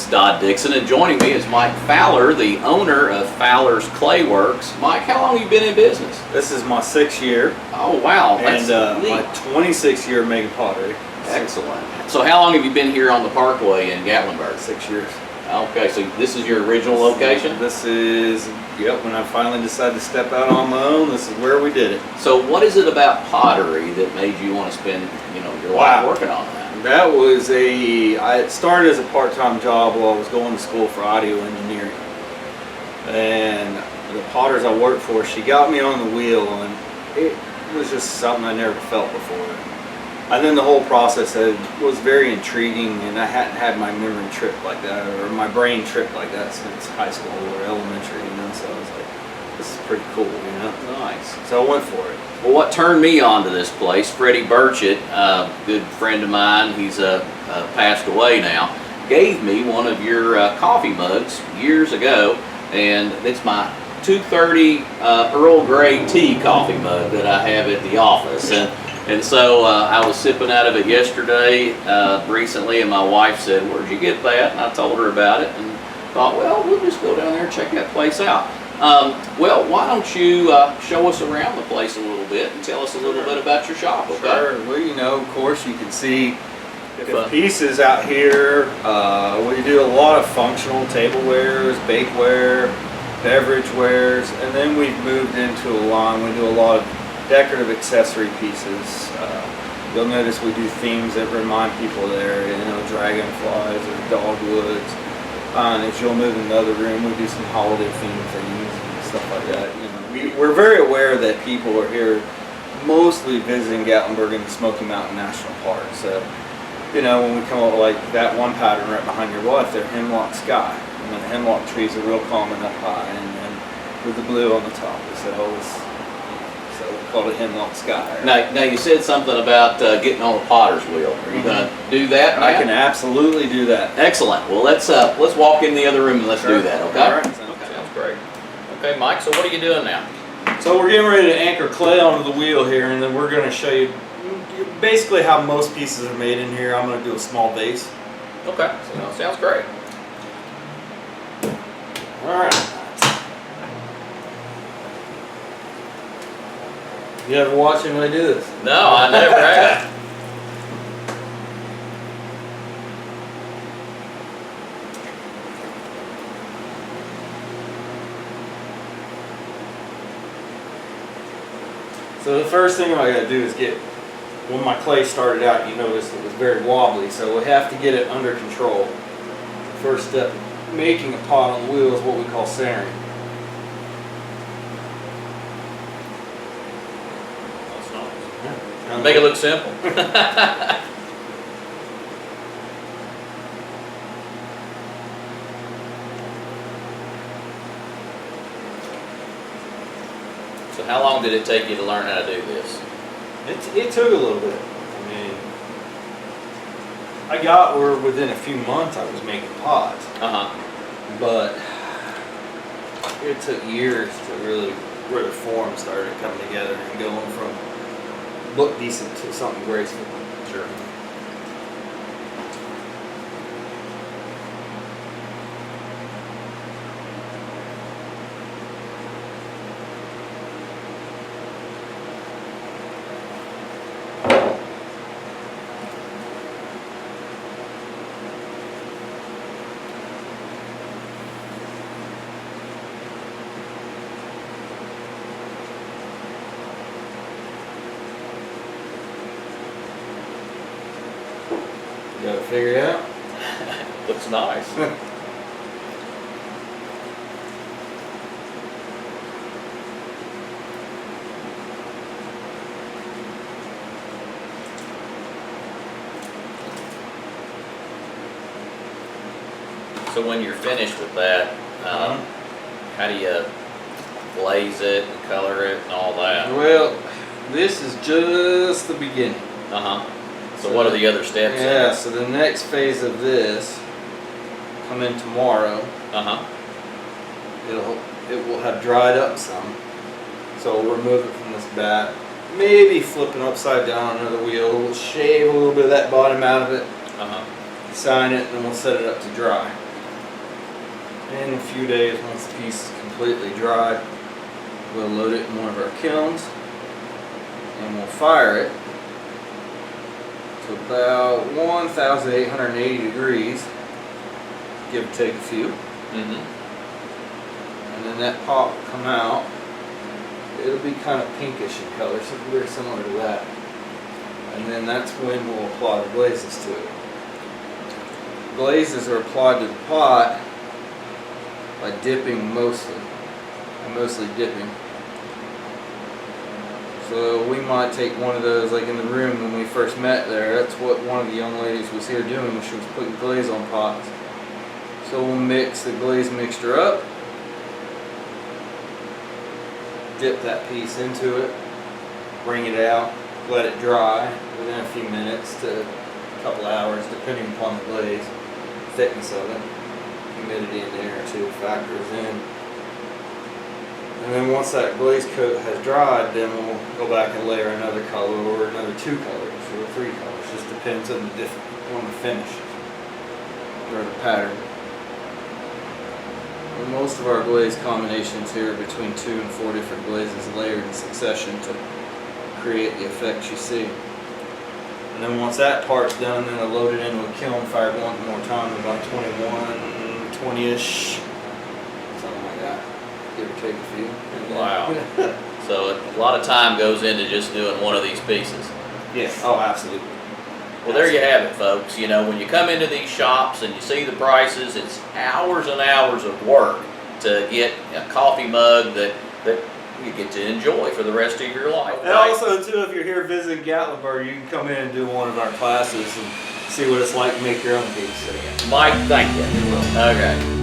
Dodd Dixon, and joining me is Mike Fowler, the owner of Fowlers Clay Works. Mike, how long have you been in business? This is my 6th year. Oh, wow. And my 26th year making pottery. Excellent. So how long have you been here on the Parkway in Gatlinburg? 6 years. Okay, so this is your original location? This is, yep, when I finally decided to step out on my own, this is where we did it. So what is it about pottery that made you want to spend, your life working on that? That was I started as a part-time job while I was going to school for audio engineering. And the potters I worked for, she got me on the wheel, and it was just something I never felt before. And then the whole process was very intriguing, and I hadn't had my memory trip like that, or my brain trip like that since high school or elementary, so I was like, this is pretty cool, Nice. So I went for it. Well, what turned me on to this place, Freddie Burchett, a good friend of mine, he's passed away now, gave me one of your coffee mugs years ago, and it's my 230 Earl Grey tea coffee mug that I have at the office. And so I was sipping out of it yesterday, recently, and my wife said, "Where'd you get that?" And I told her about it, and thought, well, we'll just go down there and check that place out. Well, why don't you show us around the place a little bit and tell us a little bit about your shop, okay? Sure. Well, of course, you can see the pieces out here. We do a lot of functional tablewares, bakeware, beverage wares, and then we've moved into a line. We do a lot of decorative accessory pieces. You'll notice we do themes that remind people there, dragonflies or dogwoods. And as you'll move in the other room, we do some holiday themed things and stuff like that. We're very aware that people are here mostly visiting Gatlinburg and the Smoky Mountain National Park. So, when we come up like that one pattern right behind your wife there, hemlock sky. And the hemlock trees are real common up high, and with the blue on the top. So we call it hemlock sky. Now you said something about getting on the potter's wheel. Are you going to do that? I can absolutely do that. Excellent. Well, let's walk in the other room and let's do that. Okay. All right. Sounds great. Okay, Mike. So what are you doing now? So we're getting ready to anchor clay onto the wheel here, and then we're going to show you basically how most pieces are made in here. I'm going to do a small base. Okay. So sounds great. All right. You ever watch anybody do this? No, I never have. So the first thing I got to do is when my clay started out, you noticed it was very wobbly, so we have to get it under control. The first step in making a pot on the wheel is what we call centering. Make it look simple. So how long did it take you to learn how to do this? It took a little bit. We're within a few months I was making pots. But it took years to really where the form started coming together and going from look decent to something graceful. Sure. You got it figured out? Looks nice. So when you're finished with that, how do you glaze it and color it and all that? Well, this is just the beginning. So what are the other steps? Yeah, so the next phase of this come in tomorrow. It will have dried up some. So we'll remove it from this bat. Maybe flip it upside down on another wheel. We'll shave a little bit of that bottom out of it. Sign it, and then we'll set it up to dry. In a few days, once the piece is completely dry, we'll load it in one of our kilns and we'll fire it to about 1,880 degrees, give or take a few. And then that pot will come out. It'll be kind of pinkish in color, so very similar to that. And then that's when we'll apply the glazes to it. Glazes are applied to the pot by dipping mostly. I'm mostly dipping. So we might take one of those, like in the room when we first met there, that's what one of the young ladies was here doing, she was putting glaze on pots. So we'll mix the glaze mixture up, dip that piece into it, bring it out, let it dry within a few minutes to a couple hours depending upon the glaze, thickness of it, humidity in the air too factors in. And then once that glaze coat has dried, then we'll go back and layer another color or another 2 colors or 3 colors. Just depends on the finish or the pattern. And most of our glaze combinations here are between 2 and 4 different glazes layered in succession to create the effect you see. And then once that part's done, then I'll load it into a kiln, fire it one more time, about 20-ish. Give or take a few. Wow. So a lot of time goes into just doing one of these pieces. Yes. Oh, absolutely. Well, there you have it, folks. You know, when you come into these shops and you see the prices, it's hours and hours of work to get a coffee mug that you get to enjoy for the rest of your life. And also, too, if you're here visiting Gatlinburg, you can come in and do one of our classes and see what it's like to make your own piece. Mike, thank you. You will. Okay.